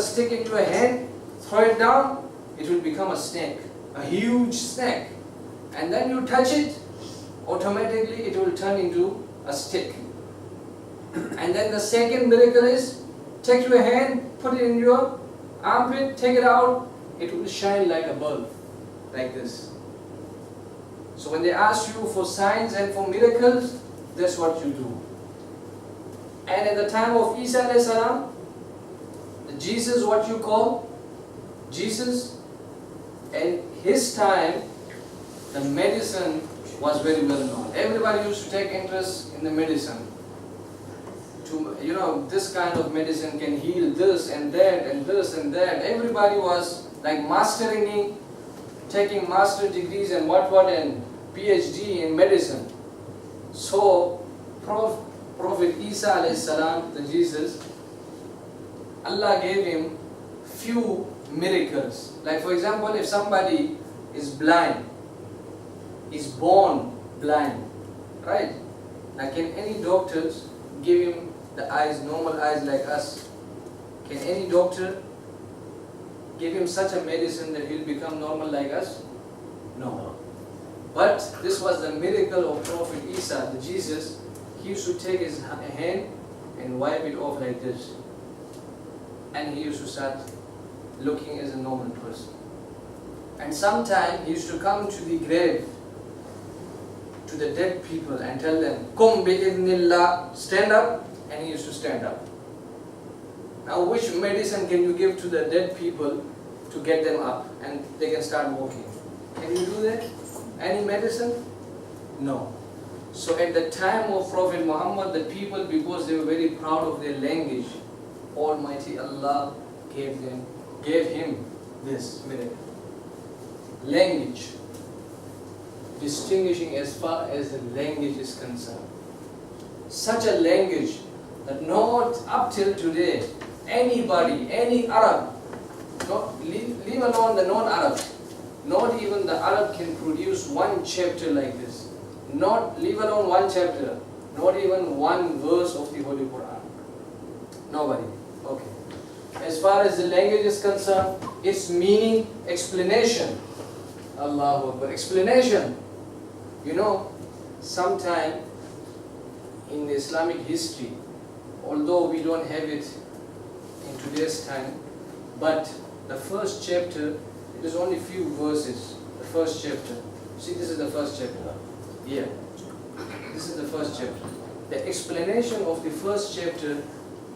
stick in your hand, throw it down, it will become a snake, a huge snake. And then you touch it, automatically it will turn into a stick. And then the second miracle is, take your hand, put it in your armpit, take it out, it will shine like a bulb, like this. So when they ask you for signs and for miracles, that's what you do. And at the time of Isa alayhi salam, Jesus, what you call Jesus, and his time, the medicine was very well known. Everybody used to take interest in the medicine. This kind of medicine can heal this and that and this and that. Everybody was like mastering it, taking master degrees and what and PhD in medicine. So Prophet Isa alayhi salam, the Jesus, Allah gave him few miracles. Like for example, if somebody is blind, is born blind, right? Now can any doctors give him the eyes, normal eyes like us? Can any doctor give him such a medicine that he'll become normal like us? No. But this was the miracle of Prophet Isa, the Jesus. He used to take his hand and wipe it off like this. And he used to start looking as a normal person. And sometimes he used to come to the grave, to the dead people, and tell them, "Kum bi'idhnillah," stand up, and he used to stand up. Now which medicine can you give to the dead people to get them up and they can start walking? Can you do that? Any medicine? No. So at the time of Prophet Muhammad, the people, because they were very proud of their language, Almighty Allah gave him this miracle. Language. Distinguishing as far as the language is concerned. Such a language that not up till today, anybody, any Arab, leave alone the non-Arab, not even the Arab can produce one chapter like this. Not leave alone one chapter, not even one verse of the Holy Quran. Nobody. Okay. As far as the language is concerned, its meaning, explanation. Allahu Akbar. Explanation. Sometime in the Islamic history, although we don't have it in today's time, but the first chapter, it is only few verses. The first chapter. See, this is the first chapter. Yeah. This is the first chapter. The explanation of the first chapter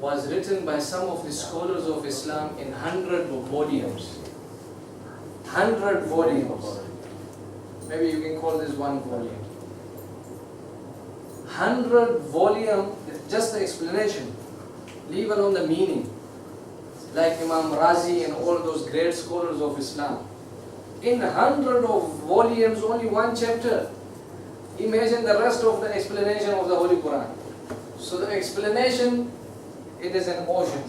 was written by some of the scholars of Islam in 100 volumes. 100 volumes. Maybe you can call this one volume. 100 volume, just the explanation. Leave alone the meaning. Like Imam Razi and all those great scholars of Islam. In 100 of volumes, only one chapter. Imagine the rest of the explanation of the Holy Quran. So the explanation, it is an ocean.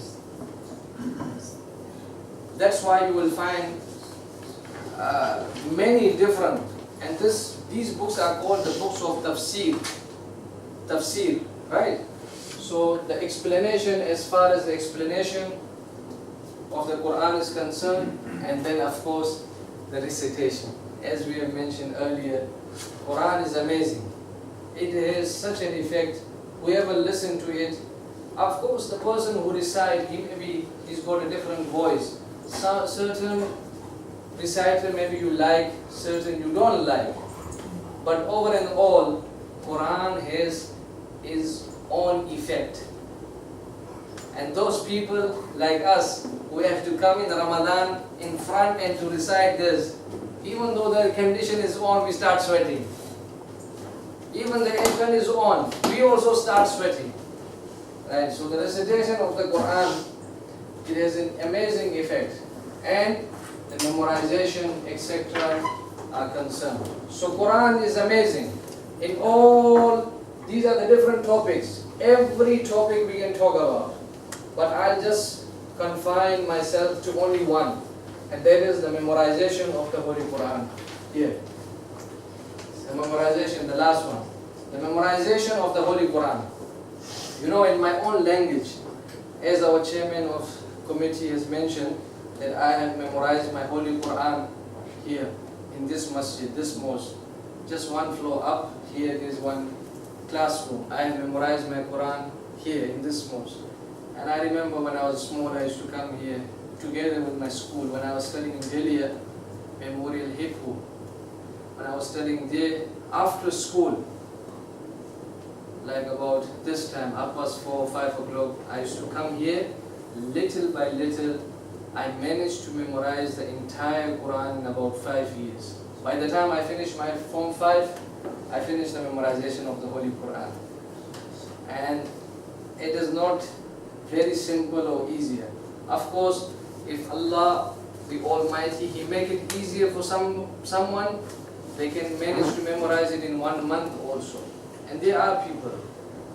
That's why you will find many different, and these books are called the books of tafsir. Tafsir, right? So the explanation, as far as the explanation of the Quran is concerned, and then of course the recitation. As we have mentioned earlier, Quran is amazing. It has such an effect. Whoever listen to it, of course the person who recites, he's got a different voice. Certain reciter maybe you like, certain you don't like. But over and all, Quran has its own effect. And those people like us who have to come in Ramadan in front and to recite this, even though the condition is on, we start sweating. Even the aircon is on, we also start sweating. Right? So the recitation of the Quran, it has an amazing effect. And the memorization, etc. are concerned. So Quran is amazing. In all, these are the different topics. Every topic we can talk about. But I'll just confine myself to only one. And that is the memorization of the Holy Quran. Here. The memorization, the last one. The memorization of the Holy Quran. In my own language, as our chairman of committee has mentioned that I have memorized my Holy Quran here in this masjid, this mosque. Just one floor up, here is one classroom. I have memorized my Quran here in this mosque. And I remember when I was small, I used to come here together with my school. When I was studying in Delia Memorial Hippo, when I was studying there after school, like about this time, up past 4 or 5 o'clock, I used to come here. Little by little, I managed to memorize the entire Quran in about 5 years. By the time I finished my Form 5, I finished the memorization of the Holy Quran. And it is not very simple or easier. Of course, if Allah, the Almighty, He make it easier for someone, they can manage to memorize it in 1 month also. And there are people,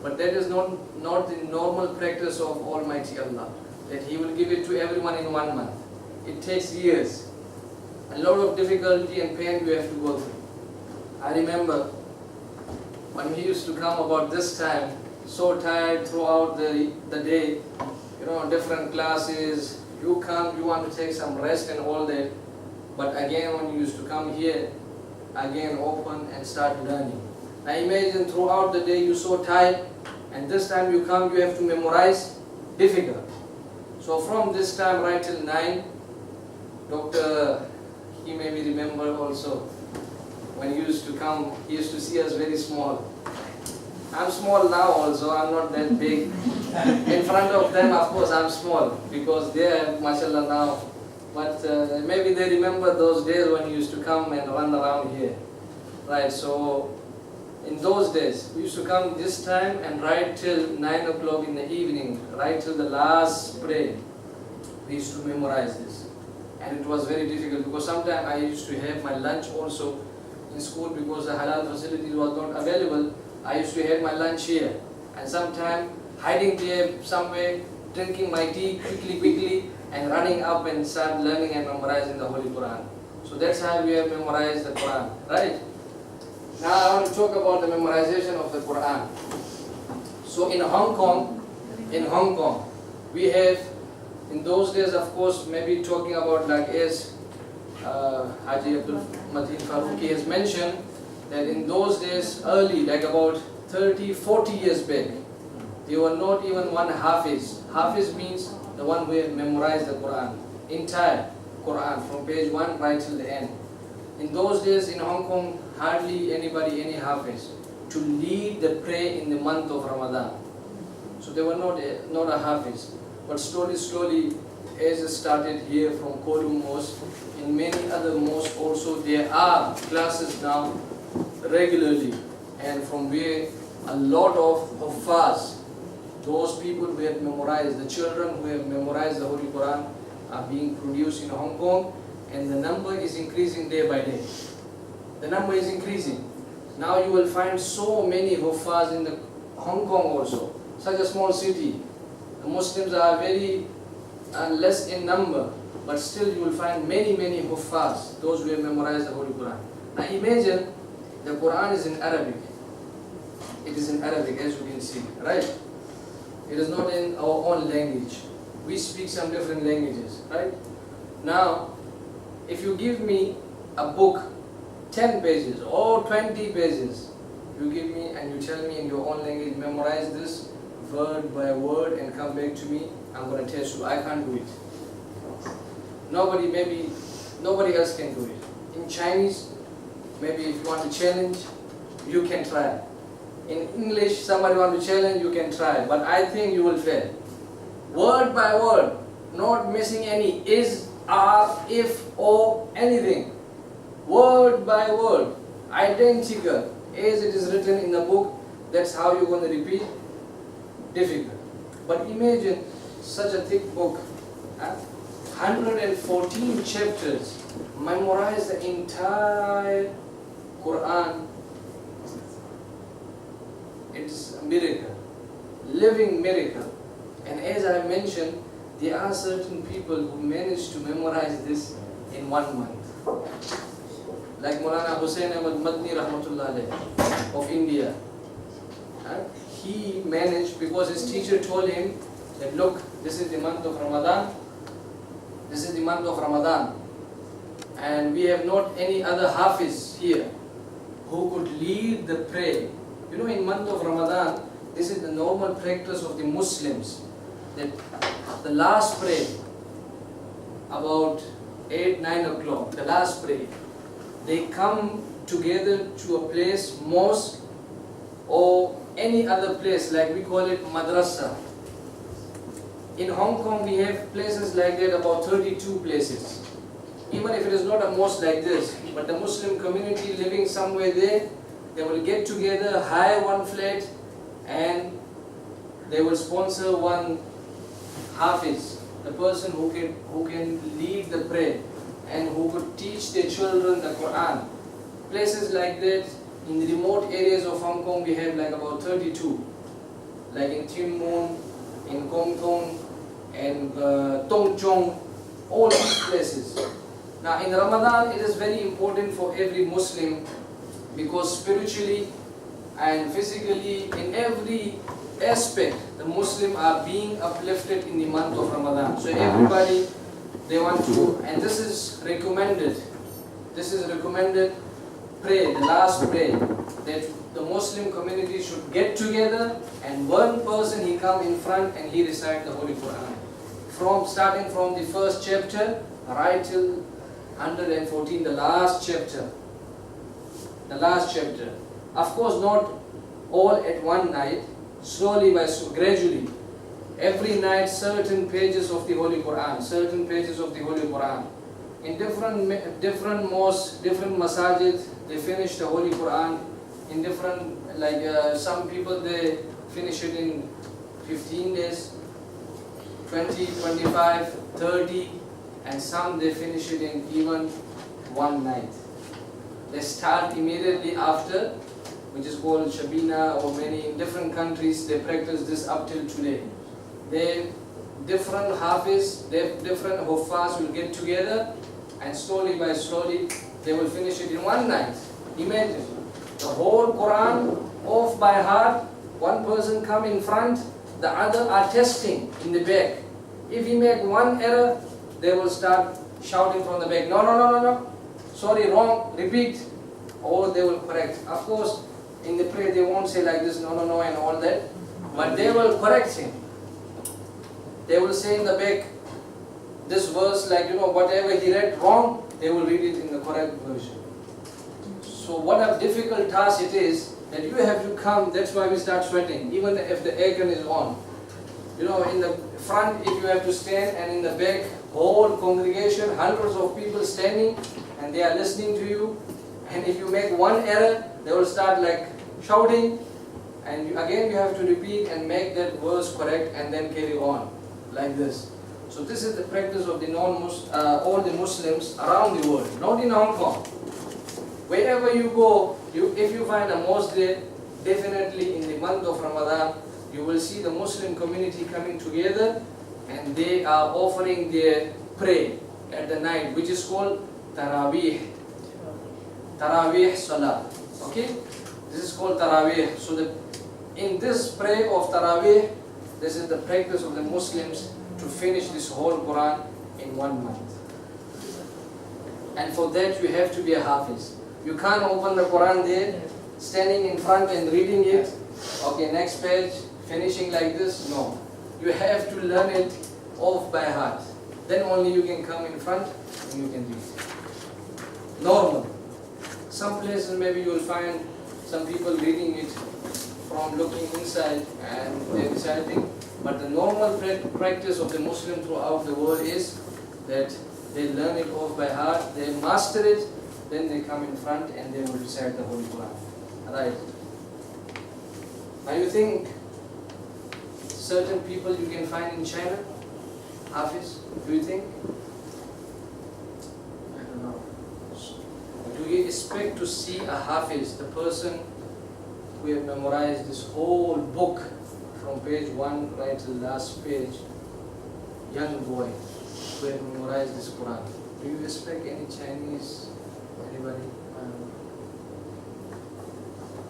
but that is not the normal practice of Almighty Allah, that He will give it to everyone in 1 month. It takes years. A lot of difficulty and pain you have to go through. I remember when he used to come about this time, so tired throughout the day, different classes, you come, you want to take some rest and all that, but again when you used to come here, again open and start learning. Now imagine throughout the day you're so tired, and this time you come, you have to memorize, difficult. So from this time right till 9, Dr. he maybe remember also, when he used to come, he used to see us very small. I'm small now also, I'm not that big. In front of them, of course, I'm small, because they are, mashallah, now. But maybe they remember those days when he used to come and run around here. Right, so in those days, we used to come this time and right till 9 o'clock in the evening, right till the last prayer, we used to memorize this. And it was very difficult, because sometimes I used to have my lunch also in school, because the halal facilities was not available. I used to have my lunch here, and sometimes hiding there somewhere, drinking my tea quickly, and running up and start learning and memorizing the Holy Quran. So that's how we have memorized the Quran, right? Now I want to talk about the memorization of the Quran. So in Hong Kong, we have, in those days, of course, maybe talking about like as Haji Abdul Mateen Farooqi has mentioned, that in those days, early, like about 30, 40 years back, there were not even one Hafiz. Hafiz means the one who had memorized the Quran, entire Quran, from page 1 right till the end. In those days in Hong Kong, hardly anybody, any Hafiz, to lead the prayer in the month of Ramadan. So they were not a Hafiz. But slowly, as it started here from Kolum Mosque, in many other mosques also, there are classes now regularly, and from where a lot of Huffaz, those people who have memorized, the children who have memorized the Holy Quran, are being produced in Hong Kong, and the number is increasing day by day. The number is increasing. Now you will find so many Huffaz in the Hong Kong also, such a small city. The Muslims are very less in number, but still you will find many Huffaz, those who have memorized the Holy Quran. Now imagine, the Quran is in Arabic. It is in Arabic, as you can see, right? It is not in our own language. We speak some different languages, right? Now, if you give me a book, 10 pages or 20 pages, you give me and you tell me in your own language, memorize this word by word and come back to me, I'm going to test you. I can't do it. Nobody else can do it. In Chinese, maybe if you want to challenge, you can try. In English, somebody want to challenge, you can try. But I think you will fail. Word by word, not missing any is, are, if, or, anything. Word by word, identical. As it is written in the book, that's how you're going to repeat. Difficult. But imagine such a thick book, 114 chapters, memorize the entire Quran. It's a miracle, living miracle. And as I mentioned, there are certain people who manage to memorize this in 1 month. Like Maulana Hussain Ahmad Madni Rahmatullah Alayh of India. He managed, because his teacher told him that look, this is the month of Ramadan, This is the month of Ramadan. And we have not any other Hafiz here who could lead the prayer. You know, in month of Ramadan, this is the normal practice of the Muslims, that the last prayer, about 8, 9 o'clock, the last prayer, they come together to a place, mosque or any other place, like we call it madrasa. In Hong Kong we have places like that, about 32 places. Even if it is not a mosque like this, but the Muslim community living somewhere there, they will get together, hire one flat, and they will sponsor one Hafiz, the person who can lead the prayer and who could teach their children the Quran. Places like that, in the remote areas of Hong Kong, we have like about 32, like in Tim Mun, in Kong Tong, and Tong Chong, all these places. Now in Ramadan, it is very important for every Muslim, because spiritually and physically, in every aspect, the Muslims are being uplifted in the month of Ramadan. So everybody, they want to, and this is recommended prayer, the last prayer, that the Muslim community should get together, and one person, he come in front and he recite the Holy Quran. Starting from the first chapter, right till 114, the last chapter. The last chapter. Of course, not all at one night, gradually. Every night, certain pages of the Holy Quran. In different mosques, different masajid, they finish the Holy Quran. In different, like some people, they finish it in 15 days, 20, 25, 30, and some they finish it in even one night. They start immediately after, which is called Shabina, or many in different countries they practice this up till today. Different Hafiz, different Huffaz will get together, and slowly by slowly they will finish it in one night. Imagine the whole Quran off by heart. One person come in front, the other are testing in the back. If he make one error, they will start shouting from the back, no, sorry, wrong, repeat, or they will correct. Of course, in the prayer they won't say like this, no, and all that, but they will correct him. They will say in the back, this verse, like, whatever he read wrong, they will read it in the correct version. So what a difficult task it is, that you have to come. That's why we start sweating, even if the aircon is on. In the front, if you have to stand, and in the back, whole congregation, hundreds of people standing, and they are listening to you. And if you make one error, they will start like shouting, and again you have to repeat and make that verse correct, and then carry on like this. So this is the practice of the all the Muslims around the world, not in Hong Kong. Wherever you go, if you find a mosque there, definitely in the month of Ramadan, you will see the Muslim community coming together, and they are offering their prayer at the night, which is called Taraweeh Salah. Okay? This is called Taraweeh. So in this prayer of Taraweeh, this is the practice of the Muslims to finish this whole Quran in 1 month. And for that you have to be a Hafiz. You can't open the Quran there, standing in front and reading it. Okay, next page, finishing like this. No. You have to learn it off by heart. Then only you can come in front and you can read. Normal. Some places maybe you will find some people reading it from looking inside and they're reciting. But the normal practice of the Muslim throughout the world is that they learn it off by heart, they master it, then they come in front and they will recite the Holy Quran. Right. Now you think certain people you can find in China, Hafiz, do you think? I don't know. Do you expect to see a Hafiz, the person who have memorized this whole book from page 1 right to the last page, young boy who have memorized this Quran? Do you expect any Chinese, anybody?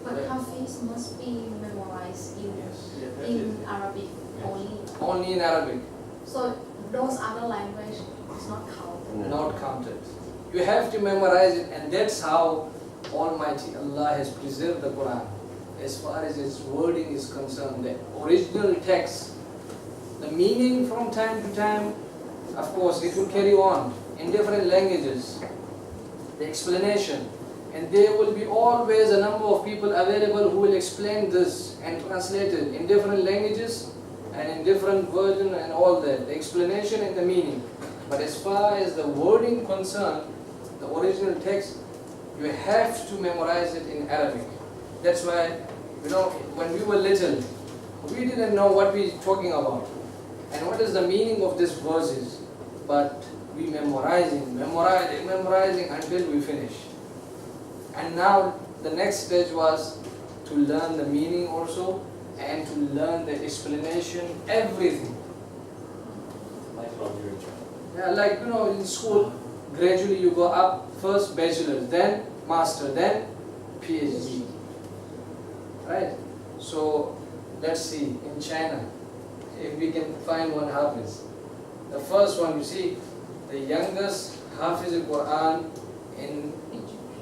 But Hafiz must be memorized in Arabic only. Only in Arabic. So those other language is not You have to memorize it, and that's how Almighty Allah has preserved the Quran. As far as its wording is concerned, the original text, the meaning from time to time, of course, it will carry on in different languages, the explanation, and there will be always a number of people available who will explain this and translate it in different languages and in different version and all that, the explanation and the meaning. But as far as the wording concerned, the original text, you have to memorize it in Arabic. That's why, when we were little, we didn't know what we were talking about and what is the meaning of these verses. But we memorizing until we finish. And now the next stage was to learn the meaning also and to learn the explanation, everything. Yeah, like in school, gradually you go up, first bachelor's, then master, then PhD. Right? So let's see in China if we can find one Hafiz. The first one, you see, the youngest Hafiz al-Quran in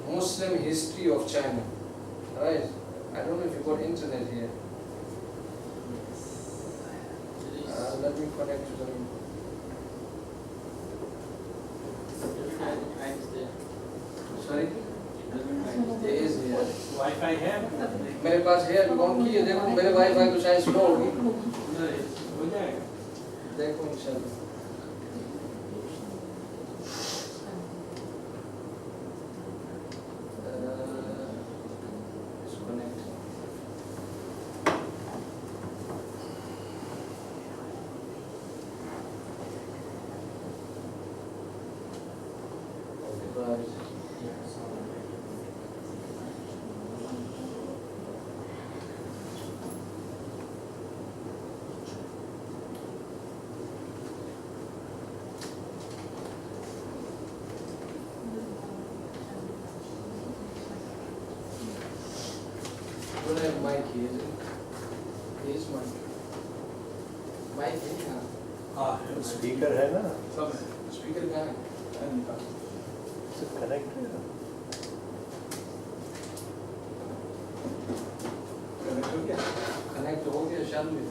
Muslim history of China. Right? I don't know if you got internet here. Let me connect to them. Sorry? There is here. Wi-Fi है? मेरे पास है, अभी on की है, देखो मेरे wifi तो शायद स्लो होगी. हो जाएगा. देखो इंशाल्लाह. don't have mic here, is it? Here's mic. Mic है यहाँ. हाँ. स्पीकर है ना, सब है. Speaker कहाँ है? कनेक्ट है. कनेक्ट हो गया? Connect हो गया चालू है.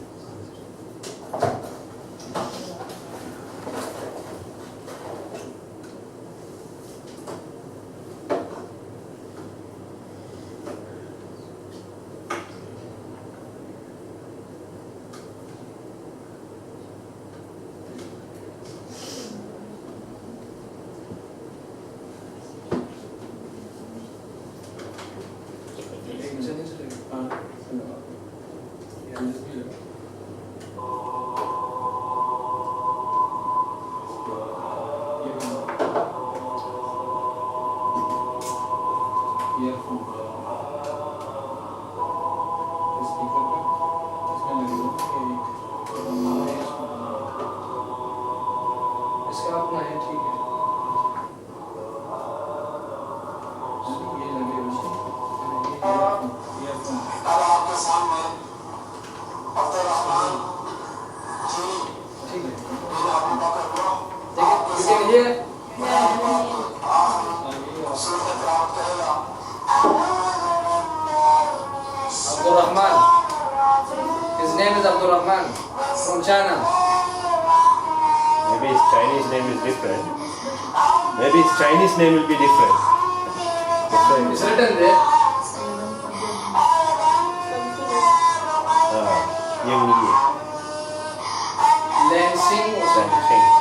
इसका अपना है, ठीक है. ये लगे हुए आपके सामने अब्दुर्रहमान जी ठीक है. बिन अबू बकर को You can hear? सूरत तिलावत करेगा. Abdul Rahman. His name is Abdul Rahman from China. Maybe his Chinese name is different. Maybe his Chinese name will be different. It's written there. Yang Yi, Lansing or San something. Cheng. Yeah.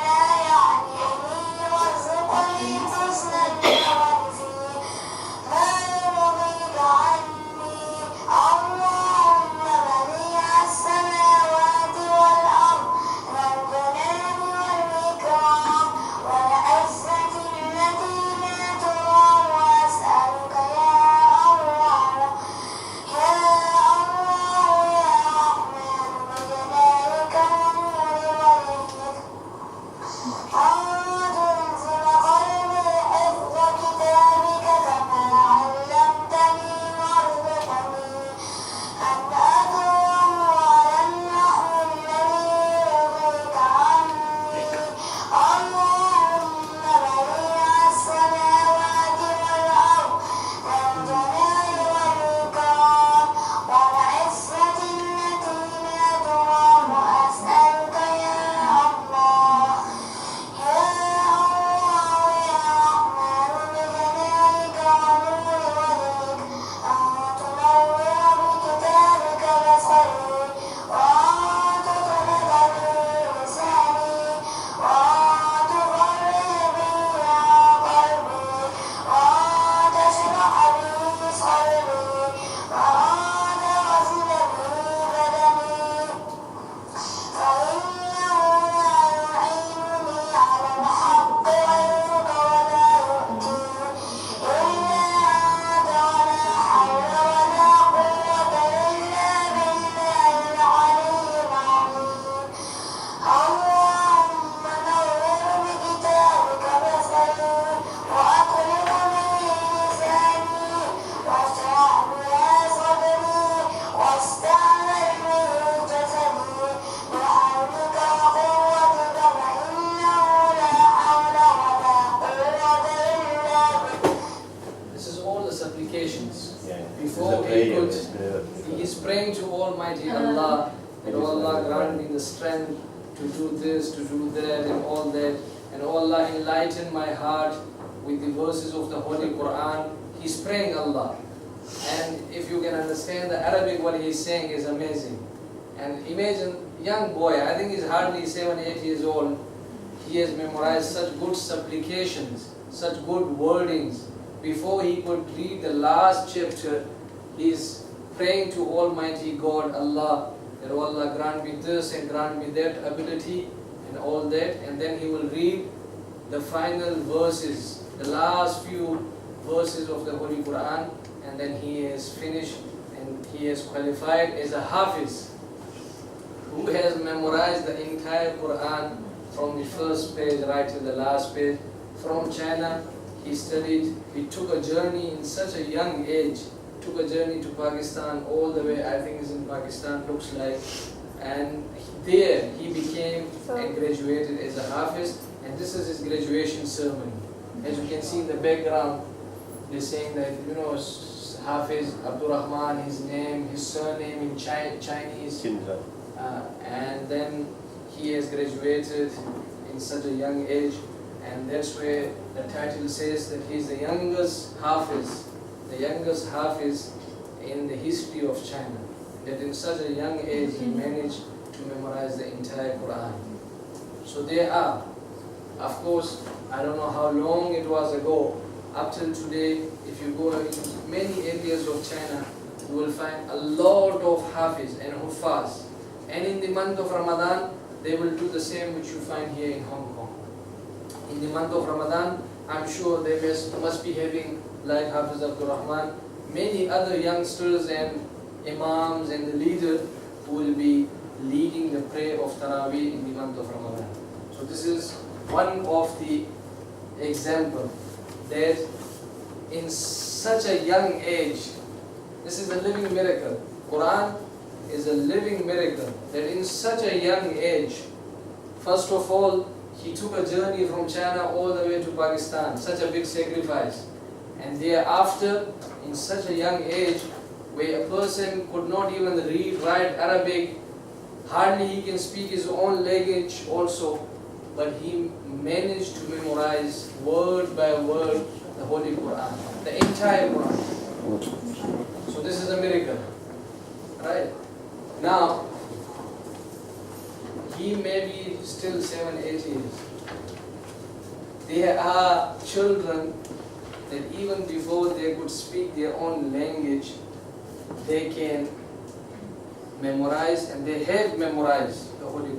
before he prayer. could, It's never- he is praying to Almighty Allah, that "Oh Allah grant me the strength to do this, to do that, and all that, and "Oh Allah enlighten my heart with the verses of the Holy Quran." He's praying Allah. And if you can understand the Arabic, what he's saying is amazing. And imagine, young boy, I think he's hardly 7, 8 years old, he has memorized such good supplications, such good wordings. Before he could read the last chapter, he's praying to Almighty God, Allah, that "Oh Allah grant me this and grant me that ability and all that." And then he will read the final verses, the last few verses of the Holy Quran, and then he is finished and he is qualified as a Hafiz, who has memorized the entire Quran from the first page right to the last page. From China, he studied, he took a journey in such a young age, took a journey to Pakistan, all the way, I think it's in Pakistan, looks like, and there he became and graduated as a Hafiz, and this is his graduation ceremony. As you can see in the background, they're saying that, you know, Hafiz Abdurrahman, his name, his surname in Chinese, Chinza. and then he has graduated in such a young age, and that's where the title says that he's the youngest Hafiz in the history of China, that in such a young age he managed to memorize the entire Quran. So there are, of course, I don't know how long it was ago, up till today, if you go into many areas of China, you will find a lot of Hafiz and Hufaz. And in the month of Ramadan, they will do the same which you find here in Hong Kong. In the month of Ramadan, I'm sure they must be having, like Hafiz Abdul Rahman, many other youngsters and imams and the leader who will be leading the prayer of Taraweeh in the month of Ramadan. So this is one of the example that in such a young age, this is a living miracle. Quran is a living miracle, that in such a young age, first of all, he took a journey from China all the way to Pakistan, such a big sacrifice. And thereafter, in such a young age, where a person could not even read, write Arabic, hardly he can speak his own language also, but he managed to memorize word by word the Holy Quran, the entire Quran. So this is a miracle, right? Now, he may be still 7, 8 years. There are children that even before they could speak their own language, they can memorize, and they have memorized the Holy Quran.